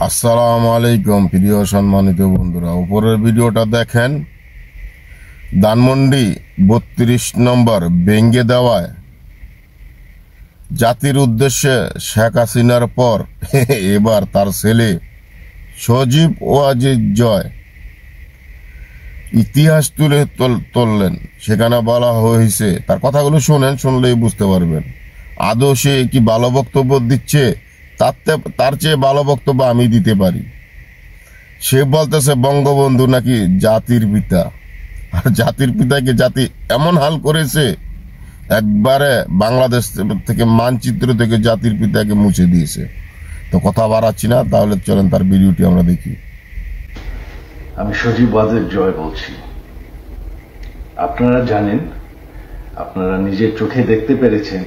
আসসালামু আলাইকুম প্রিয় সম্মানিত বন্ধুরা, উপরের ভিডিওটা দেখেন। ধানমন্ডি ৩২ নম্বর ভেঙে দেওয়ায় জাতির উদ্দেশ্যে শেখ হাসিনার পর এবার তার ছেলে সজীব ওয়াজিদ জয় ইতিহাস তুলে তুললেন। সেখানে বলা হয়েছে, তার কথাগুলো শোনেন, শুনলেই বুঝতে পারবেন আদৌ সে কি ভালো বক্তব্য দিচ্ছে। তার চেয়ে ভালো বক্তব্য আমি দিতে পারি। সে বলতেছে বঙ্গবন্ধু নাকি জাতির পিতা, আর জাতির পিতাকে জাতি এমন হাল করেছে, একবারে বাংলাদেশ থেকে মানচিত্র থেকে জাতির পিতাকে মুছে দিয়েছে। তো কথা বাড়াচ্ছি না, তাহলে চলেন তার ভিডিওটি আমরা দেখি। আমি সজীব ওয়াজিদ জয় বলছি। আপনারা জানেন, আপনারা নিজের চোখে দেখতে পেরেছেন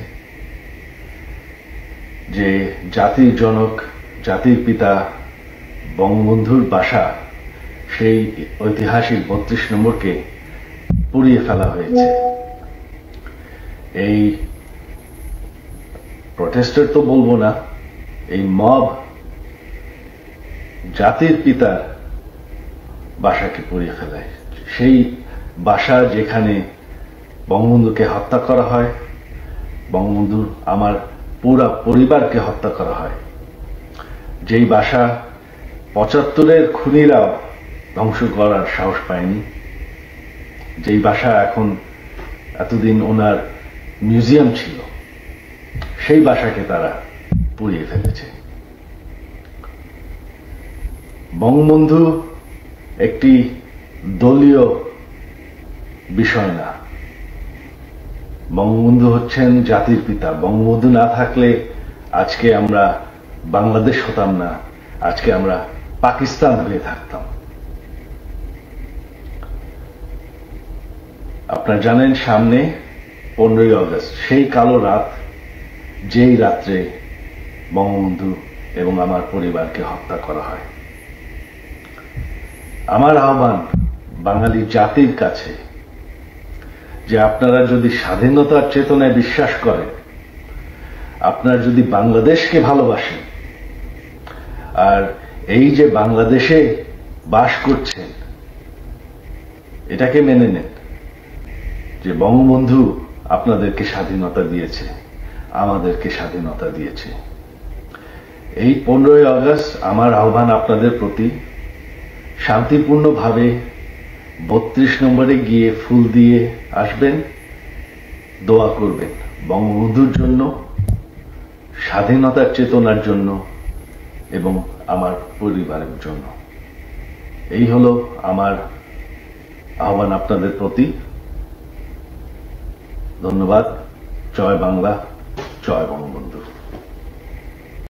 যে জাতির জনক, জাতির পিতা বঙ্গবন্ধুর বাসা, সেই ঐতিহাসিক ৩২ নম্বরকে পুড়িয়ে ফেলা হয়েছে। এই প্রটেস্টার তো বলবো না, এই মব জাতির পিতার বাসাকে পুড়িয়ে ফেলায়। সেই বাসা যেখানে বঙ্গবন্ধুকে হত্যা করা হয়, বঙ্গবন্ধুর আমার পুরা পরিবারকে হত্যা করা হয়, যেই বাসা ৭৫-এর খুনিরাও ধ্বংস করার সাহস পায়নি, যেই বাসা এখন এতদিন ওনার মিউজিয়াম ছিল, সেই বাসাকে তারা পুড়িয়ে ফেলেছে। বঙ্গবন্ধু একটি দলীয় বিষয় না, বঙ্গবন্ধু হচ্ছেন জাতির পিতা। বঙ্গবন্ধু না থাকলে আজকে আমরা বাংলাদেশ হতাম না, আজকে আমরা পাকিস্তান হয়ে থাকতাম। আপনারা জানেন, সামনে ১৫ই আগস্ট, সেই কালো রাত, যেই রাত্রে বঙ্গবন্ধু এবং আমার পরিবারকে হত্যা করা হয়। আমার আহ্বান বাঙালি জাতির কাছে যে আপনারা যদি স্বাধীনতার চেতনায় বিশ্বাস করেন, আপনারা যদি বাংলাদেশকে ভালোবাসেন, আর এই যে বাংলাদেশে বাস করছেন, এটাকে মেনে নেন যে বঙ্গবন্ধু আপনাদেরকে স্বাধীনতা দিয়েছে, আমাদেরকে স্বাধীনতা দিয়েছে। এই ১৫ই আগস্ট আমার আহ্বান আপনাদের প্রতি, শান্তিপূর্ণভাবে ৩২ নম্বরে গিয়ে ফুল দিয়ে আসবেন, দোয়া করবেন বঙ্গবন্ধুর জন্য, স্বাধীনতার চেতনার জন্য এবং আমার পরিবারের জন্য। এই হলো আমার আহ্বান আপনাদের প্রতি। ধন্যবাদ। জয় বাংলা, জয় বঙ্গবন্ধু।